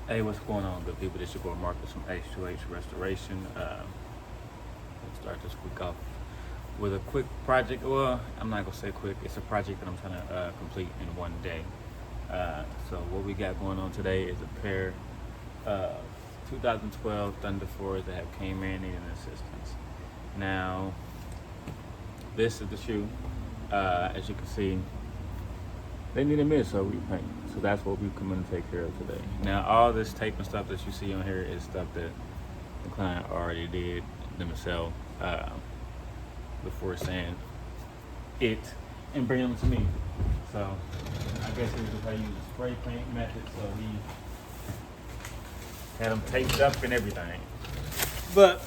Hey, what's going on, good people? This your boy Marcus from H2H Restoration. Let's start this week off with a quick project. Well, I'm not gonna say quick. It's a project that I'm trying to complete in one day. So what we got going on today is a pair of 2012 Thunder 4s that have came in needing assistance. Now, this is the shoe. As you can see, they need a midsole repaint, so that's what we've come in to take care of today. Now, all this tape and stuff that you see on here is stuff that the client already did themselves before saying it and bringing them to me. So I guess this is how you use the spray paint method. So we had them taped up and everything, but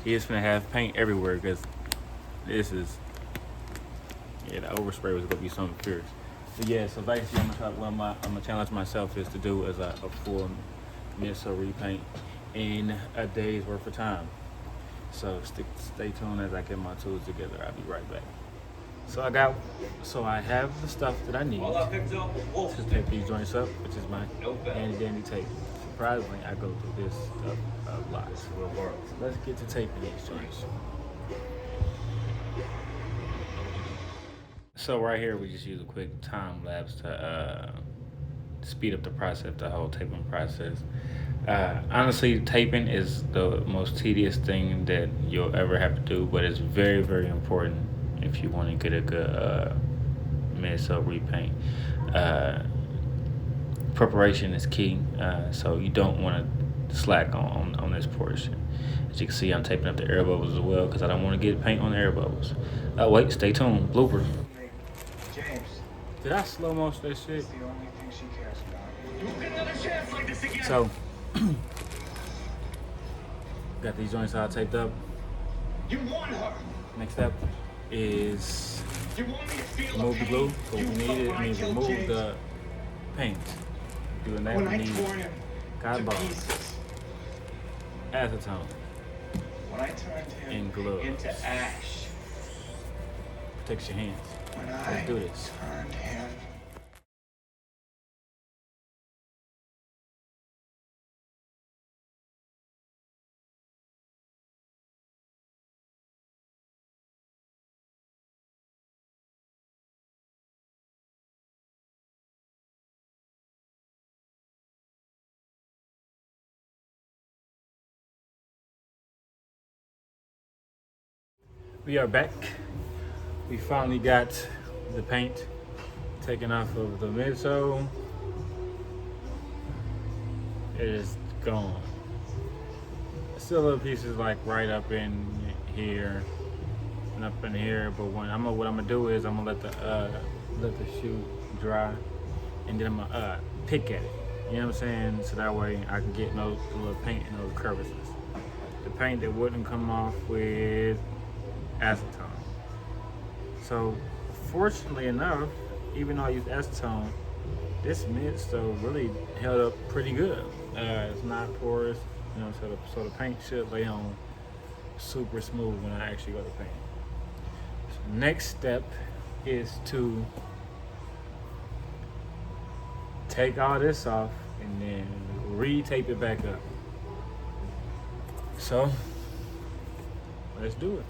he is gonna have paint everywhere because this is, the overspray was gonna be something fierce. But yeah, so basically I'm gonna challenge myself is to do is a full midsole repaint in a day's worth of time. So stay tuned as I get my tools together. I'll be right back. So I have the stuff that I need to tape these joints up, which is my handy dandy tape. Surprisingly, I go through this stuff a lot. So let's get to taping these joints. So right here, we just use a quick time lapse to speed up the process, the whole taping process. Honestly, taping is the most tedious thing that you'll ever have to do, but it's very, very important if you want to get a good midsole repaint. Preparation is key, so you don't want to slack on this portion. As you can see, I'm taping up the air bubbles as well because I don't want to get paint on the air bubbles. Wait, stay tuned. Blooper. James. Did I slow motion that shit? It's the only thing she cares about. You won't get another chance like this again. So, got these joints all taped up. You want her. Next step is You want me to feel remove the pain. glue. So You we need felt it. when I We killed remove James. the paint. Doing that, When we I need tore him cotton to ball, pieces. acetone, When I turned him and gloves. into ash. Protect your hands. When Let's I do this. turned him. We are back. We finally got the paint taken off of the midsole. It is gone. Still little pieces like right up in here and up in here, but what I'm gonna do is I'm gonna let the shoe dry, and then I'm gonna pick at it. You know what I'm saying? So that way I can get no little paint and those crevices. The paint that wouldn't come off with acetone. So fortunately enough, even though I used acetone, this midsole really held up pretty good. It's not porous, so the paint should lay on super smooth when I actually go to paint. So next step is to take all this off and then re-tape it back up. So let's do it.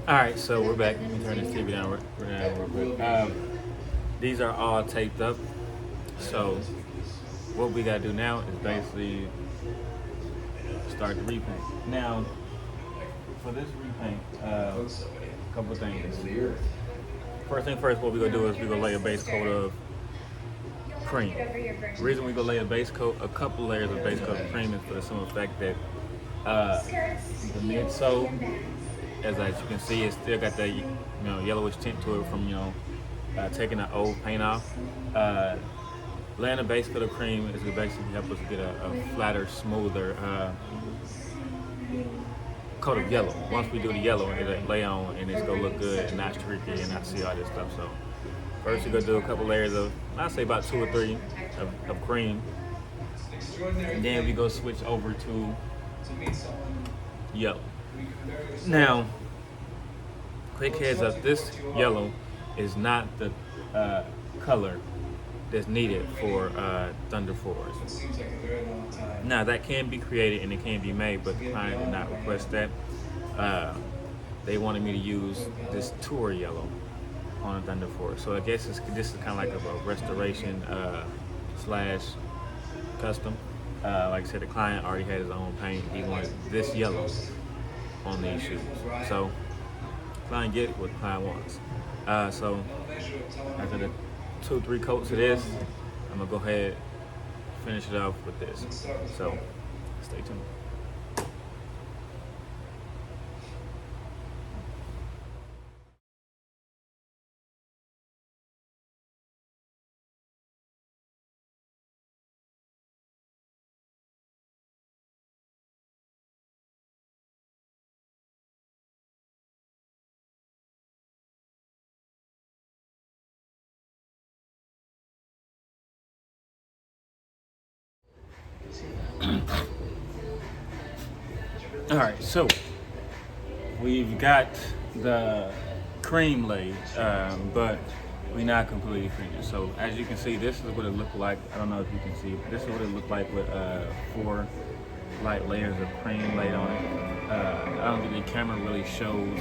All right, so we're back. Let me turn this TV down real quick. These are all taped up. So what we gotta do now is basically start the repaint. Now, for this repaint, a couple of things. First thing first, what we're gonna do is we're gonna lay a base coat of cream. The reason we're gonna lay a base coat, a couple layers of base coat of cream is for the simple fact that the midsole, as you can see, it's still got that yellowish tint to it from taking the old paint off. Laying the base coat of cream is basically help us get a flatter, smoother coat of yellow. Once we do the yellow, it'll lay on and it's gonna look good and not streaky and not see all this stuff. So first you're gonna do a couple layers of, I'd say about 2 or 3 of cream. And then we go switch over to yellow. Now, quick heads up, this yellow is not the color that's needed for Thunder Force. Now that can be created and it can be made, but the client did not request that. They wanted me to use this tour yellow on Thunder Force. So I guess this is kind of like a restoration slash custom. Like I said, the client already had his own paint. He wanted this yellow on these shoes. So client get what the client wants. So after the 2-3 coats of this, I'm gonna go ahead and finish it off with this. So stay tuned. All right, so we've got the cream laid, but we're not completely finished. So as you can see, this is what it looked like. I don't know if you can see, but this is what it looked like with 4 light layers of cream laid on it. I don't think the camera really shows.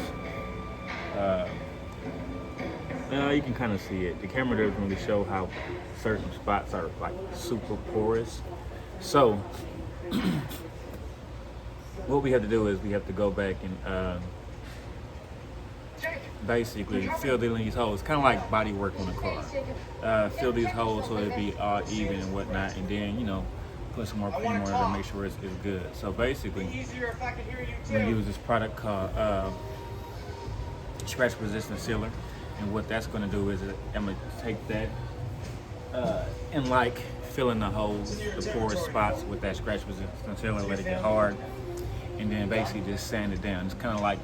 You can kind of see it. The camera doesn't really show how certain spots are like super porous. So what we have to do is we have to go back and basically fill these holes, kind of like body work on a car. Fill these holes so it'll be all even and whatnot, and then, you know, put some more cream on it to make sure it's good. So basically, I'm gonna use this product called scratch resistant sealer, and what that's gonna do is I'm gonna take that and like fill in the holes, the porous spots with that scratch resistant sealer, let it get hard, and then basically just sand it down. It's kind of like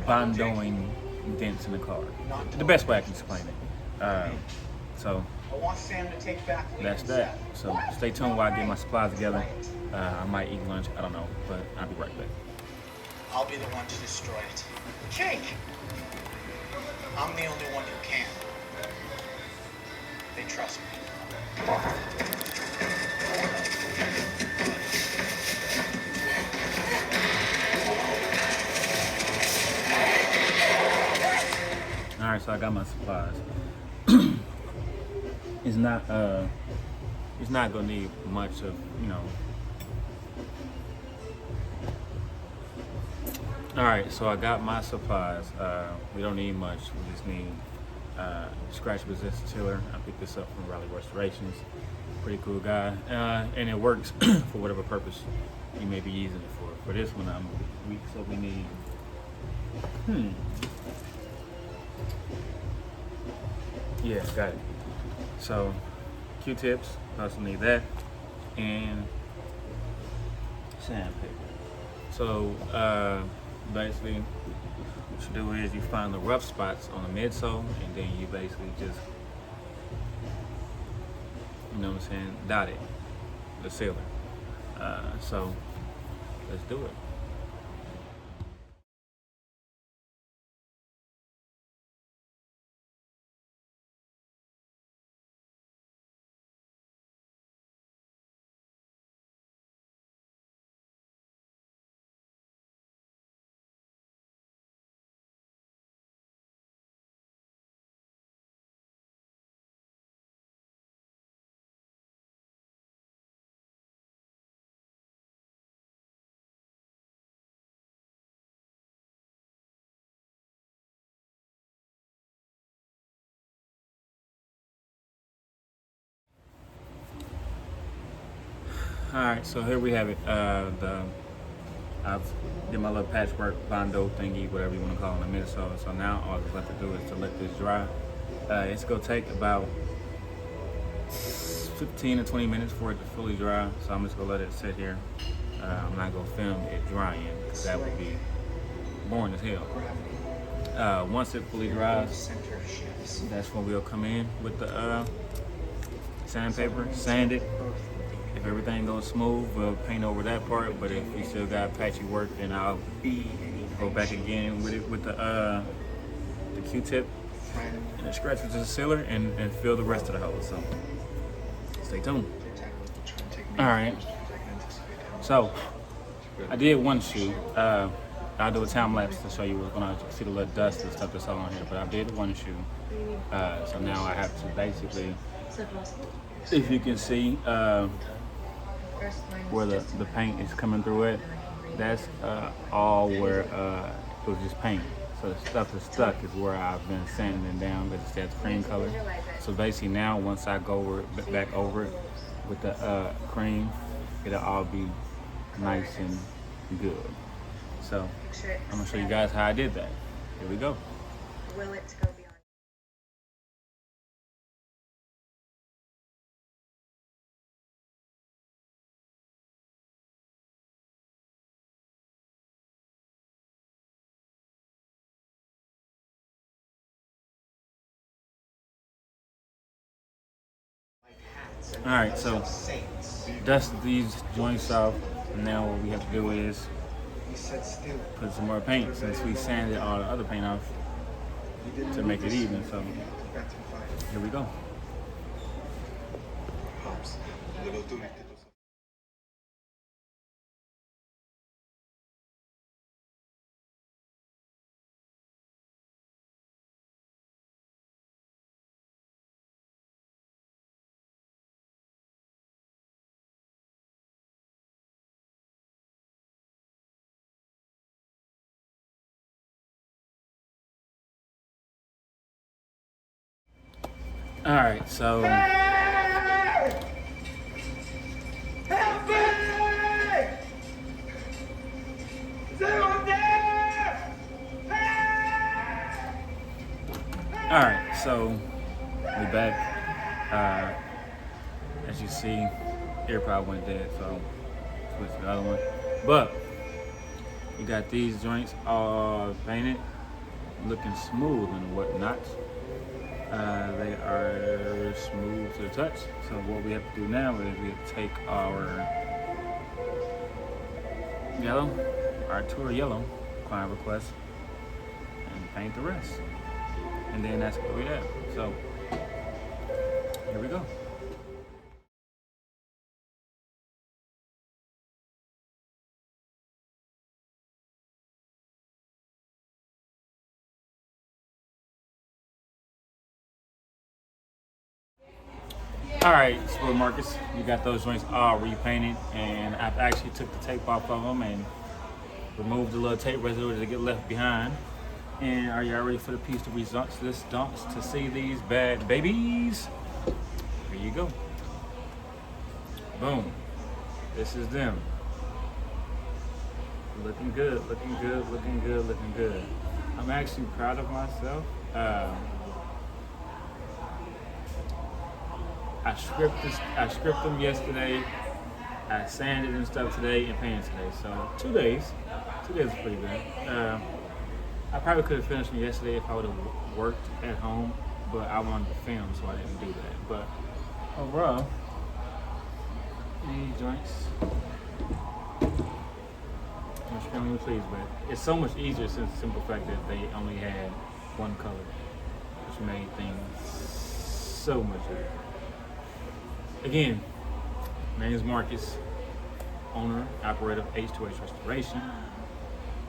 bondoing dents in the car. The best way I can explain it. So that's that. So stay tuned while I get my supplies together. I might eat lunch, I don't know, but I'll be right back. I'll be the one to destroy it. Jake! I'm the only one who can. They trust me. All right, so I got my supplies. It's not gonna need much of, you know. All right, so I got my supplies. We don't need much. We just need scratch resistant sealer. I picked this up from Raleigh Restorations. Pretty cool guy, and it works for whatever purpose you may be using it for. For this one, I'm weak, so we need. Yeah, got it. So, Q-tips, also need that, and sandpaper. So, basically, what you do is you find the rough spots on the midsole, and then you basically just, you know what I'm saying, dot it, the sealer. So, let's do it. All right, so here we have it. I've did my little patchwork bondo thingy, whatever you want to call it, in the midsole. So now all that's left to do is to let this dry, It's gonna take about 15 to 20 minutes for it to fully dry, so I'm just gonna let it sit here. I'm not gonna film it drying because that would be boring as hell. Once it fully dries, that's when we'll come in with the sandpaper, sand it. If everything goes smooth, we'll paint over that part, but if we still got patchy work, then I'll go back again with it with the Q-tip and scratch with the sealer and fill the rest of the hole. So stay tuned. All right. So I did one shoe. I'll do a time lapse to show you what's going to see the little dust and stuff that's all on here. But I did one shoe. So now I have to basically, if you can see where the paint is coming through it, that's all where it was just paint. So the stuff that's stuck is where I've been sanding it down, but it's that cream color. So basically now, once I go back over it with the cream, it'll all be nice and good. So I'm gonna show you guys how I did that. Here we go. Will it go beyond? All right, so dust these joints off. And now what we have to do is put some more paint, since we sanded all the other paint off to make it even. So here we go. All right, so Help me! Is anyone there? all right, so we back. As you see, ear probably went dead, so switch to the other one. But we got these joints all painted, looking smooth and whatnot. They are smooth to the touch. So what we have to do now is we have to take our yellow, our tour yellow client request, and paint the rest. And then that's what we have. So here we go. All right, Sport Marcus, you got those joints all repainted, and I've actually took the tape off of them and removed the little tape residue to get left behind. And are y'all ready for the piece to results this dumps to see these bad babies? Here you go. Boom. This is them. Looking good, looking good, looking good, looking good. I'm actually proud of myself. I scripted them yesterday. I sanded and stuff today and painted today. So 2 days. 2 days is pretty good. I probably could have finished them yesterday if I would have worked at home, but I wanted to film, so I didn't do that. But overall, these joints, I'm extremely pleased with. It's so much easier since the simple fact that they only had one color, which made things so much easier. Again, my name is Marcus, owner, operator of H2H Restoration.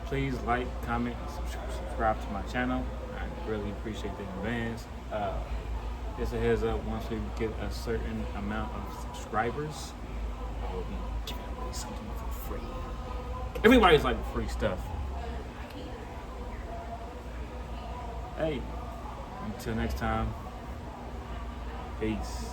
Please like, comment, subscribe to my channel. I really appreciate that in advance. Just a heads up, once we get a certain amount of subscribers, I will be giving away something for free. Everybody's like free stuff. Hey, until next time, peace.